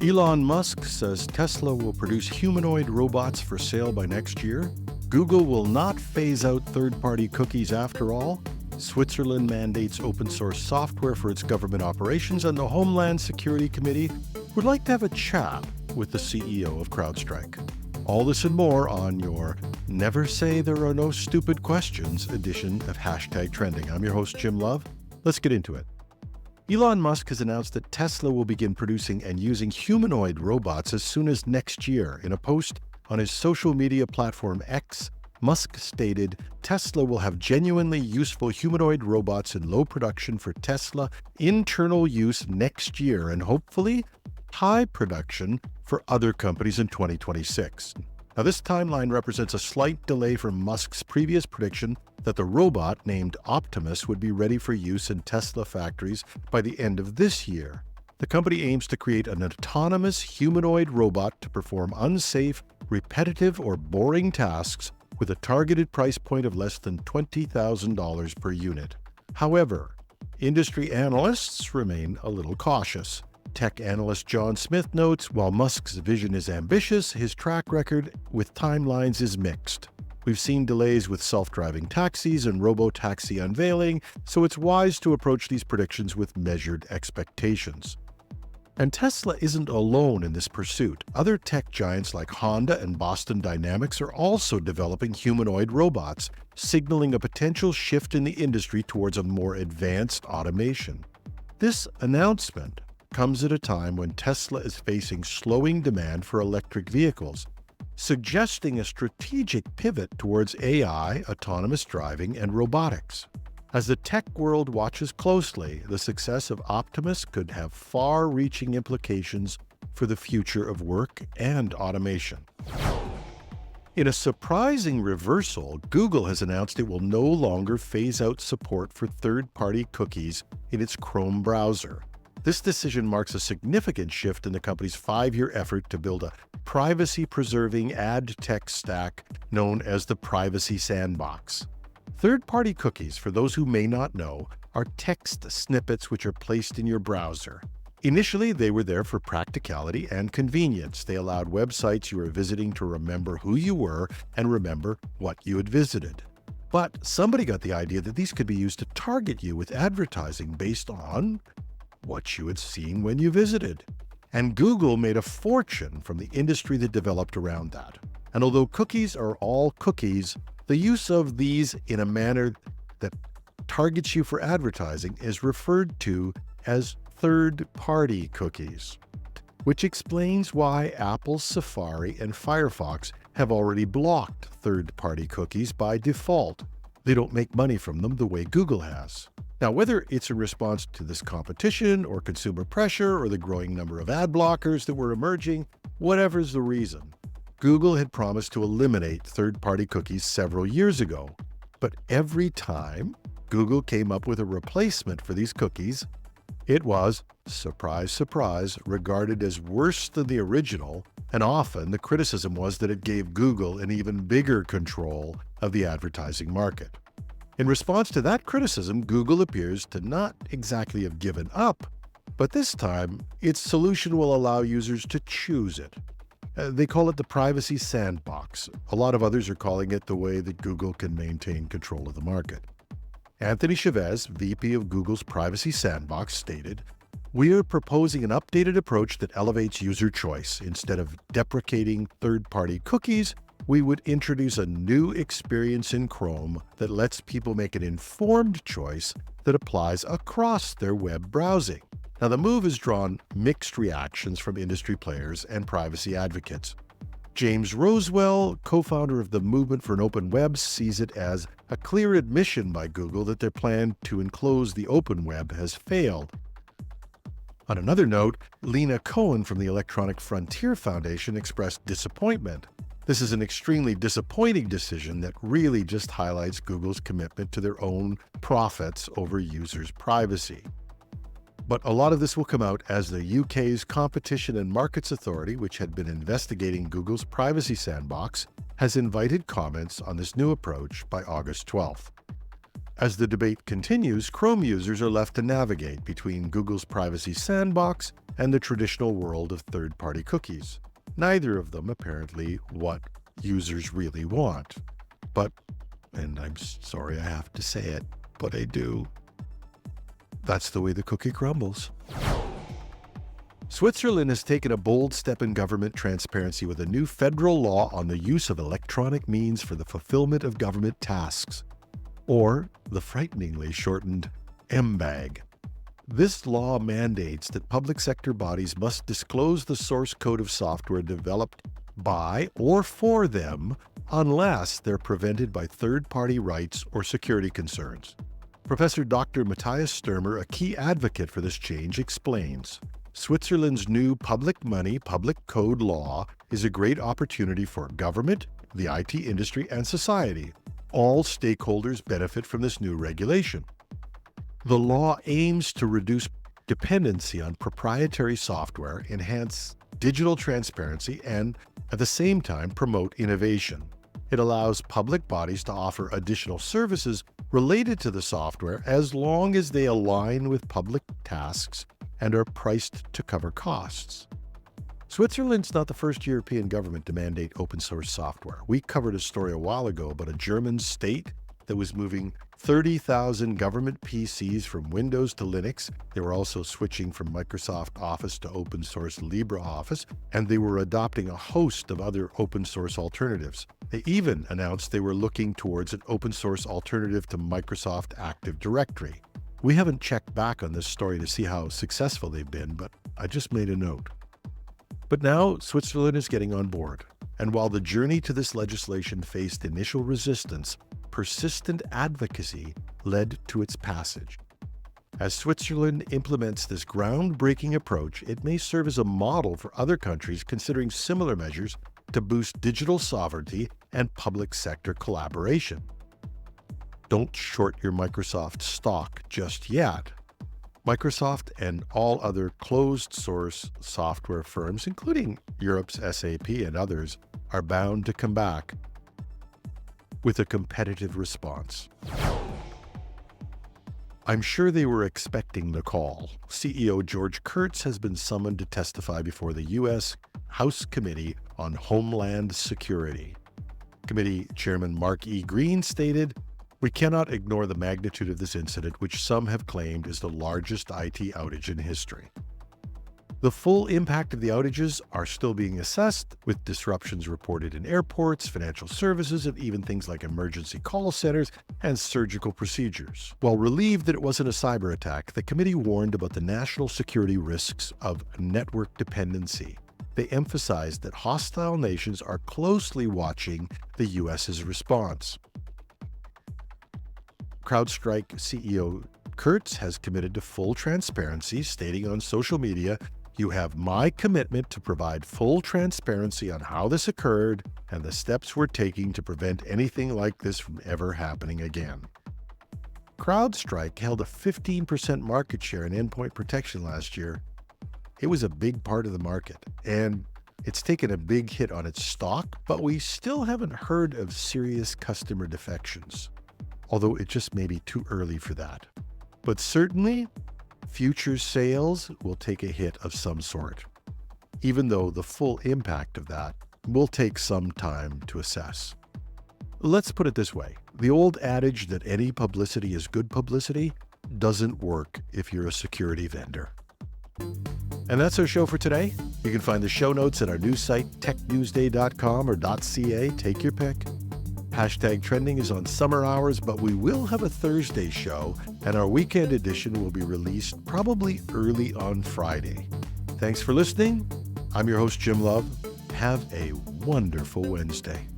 Elon Musk says Tesla will produce humanoid robots for sale by next year. Google will not phase out third-party cookies after all. Switzerland mandates open-source software for its government operations, and the Homeland Security Committee would like to have a chat with the CEO of CrowdStrike. All this and more on your Never Say There Are No Stupid Questions edition of Hashtag Trending. I'm your host, Jim Love. Let's get into it. Elon Musk has announced that Tesla will begin producing and using humanoid robots as soon as next year. In a post on his social media platform X, Musk stated, Tesla will have genuinely useful humanoid robots in low production for Tesla internal use next year and hopefully high production for other companies in 2026. Now, this timeline represents a slight delay from Musk's previous prediction that the robot named Optimus would be ready for use in Tesla factories by the end of this year. The company aims to create an autonomous humanoid robot to perform unsafe, repetitive, or boring tasks with a targeted price point of less than $20,000 per unit. However, industry analysts remain a little cautious. Tech analyst John Smith notes, while Musk's vision is ambitious, his track record with timelines is mixed. We've seen delays with self-driving taxis and robo-taxi unveiling, so it's wise to approach these predictions with measured expectations. And Tesla isn't alone in this pursuit. Other tech giants like Honda and Boston Dynamics are also developing humanoid robots, signaling a potential shift in the industry towards a more advanced automation. This announcement comes at a time when Tesla is facing slowing demand for electric vehicles, suggesting a strategic pivot towards AI, autonomous driving, and robotics. As the tech world watches closely, the success of Optimus could have far-reaching implications for the future of work and automation. In a surprising reversal, Google has announced it will no longer phase out support for third-party cookies in its Chrome browser. This decision marks a significant shift in the company's 5-year effort to build a privacy-preserving ad tech stack known as the Privacy Sandbox. Third-party cookies, for those who may not know, are text snippets which are placed in your browser. Initially, they were there for practicality and convenience. They allowed websites you were visiting to remember who you were and remember what you had visited. But somebody got the idea that these could be used to target you with advertising based on what you had seen when you visited. And Google made a fortune from the industry that developed around that. And although cookies are all cookies, the use of these in a manner that targets you for advertising is referred to as third-party cookies, which explains why Apple's Safari and Firefox have already blocked third-party cookies by default. They don't make money from them the way Google has. Now, whether it's in response to this competition or consumer pressure or the growing number of ad blockers that were emerging, whatever's the reason, Google had promised to eliminate third-party cookies several years ago. But every time Google came up with a replacement for these cookies, it was, surprise, surprise, regarded as worse than the original, and often the criticism was that it gave Google an even bigger control of the advertising market. In response to that criticism, Google appears to not exactly have given up, but this time, its solution will allow users to choose it. They call it the Privacy Sandbox. A lot of others are calling it the way that Google can maintain control of the market. Anthony Chavez, VP of Google's Privacy Sandbox, stated, "We are proposing an updated approach that elevates user choice. Instead of deprecating third-party cookies, we would introduce a new experience in Chrome that lets people make an informed choice that applies across their web browsing." Now, the move has drawn mixed reactions from industry players and privacy advocates. James Rosewell, co-founder of the Movement for an Open Web, sees it as a clear admission by Google that their plan to enclose the open web has failed. On another note, Lena Cohen from the Electronic Frontier Foundation expressed disappointment. This is an extremely disappointing decision that really just highlights Google's commitment to their own profits over users' privacy. But a lot of this will come out as the UK's Competition and Markets Authority, which had been investigating Google's Privacy Sandbox, has invited comments on this new approach by August 12th. As the debate continues, Chrome users are left to navigate between Google's Privacy Sandbox and the traditional world of third-party cookies. Neither of them apparently what users really want. But, and I'm sorry I have to say it, but I do. That's the way the cookie crumbles. Switzerland has taken a bold step in government transparency with a new federal law on the use of electronic means for the fulfillment of government tasks, or the frighteningly shortened MBAG. This law mandates that public sector bodies must disclose the source code of software developed by or for them unless they're prevented by third-party rights or security concerns. Professor Dr. Matthias Sturmer, a key advocate for this change, explains, Switzerland's new public money, public code law is a great opportunity for government, the IT industry, and society. All stakeholders benefit from this new regulation. The law aims to reduce dependency on proprietary software, enhance digital transparency, and at the same time promote innovation. It allows public bodies to offer additional services related to the software as long as they align with public tasks and are priced to cover costs. Switzerland's not the first European government to mandate open source software. We covered a story a while ago about a German state that was moving 30,000 government PCs from Windows to Linux. They were also switching from Microsoft Office to open source LibreOffice, and they were adopting a host of other open source alternatives. They even announced they were looking towards an open source alternative to Microsoft Active Directory. We haven't checked back on this story to see how successful they've been, but I just made a note. But now Switzerland is getting on board, and while the journey to this legislation faced initial resistance, persistent advocacy led to its passage. As Switzerland implements this groundbreaking approach, it may serve as a model for other countries considering similar measures to boost digital sovereignty and public sector collaboration. Don't short your Microsoft stock just yet. Microsoft and all other closed-source software firms, including Europe's SAP and others, are bound to come back with a competitive response. I'm sure they were expecting the call. CEO George Kurtz has been summoned to testify before the U.S. House Committee on Homeland Security. Committee Chairman Mark E. Green stated, "We cannot ignore the magnitude of this incident, which some have claimed is the largest IT outage in history. The full impact of the outages are still being assessed, with disruptions reported in airports, financial services, and even things like emergency call centers and surgical procedures." While relieved that it wasn't a cyber attack, the committee warned about the national security risks of network dependency. They emphasized that hostile nations are closely watching the U.S.'s response. CrowdStrike CEO Kurtz has committed to full transparency, stating on social media, "You have my commitment to provide full transparency on how this occurred and the steps we're taking to prevent anything like this from ever happening again." CrowdStrike held a 15% market share in endpoint protection last year. It was a big part of the market, and it's taken a big hit on its stock, but we still haven't heard of serious customer defections, although it just may be too early for that. But certainly, future sales will take a hit of some sort, even though the full impact of that will take some time to assess. Let's put it this way. The old adage that any publicity is good publicity doesn't work if you're a security vendor. And that's our show for today. You can find the show notes at our news site, technewsday.com or .ca. Take your pick. Hashtag Trending is on summer hours, but we will have a Thursday show, and our weekend edition will be released probably early on Friday. Thanks for listening. I'm your host, Jim Love. Have a wonderful Wednesday.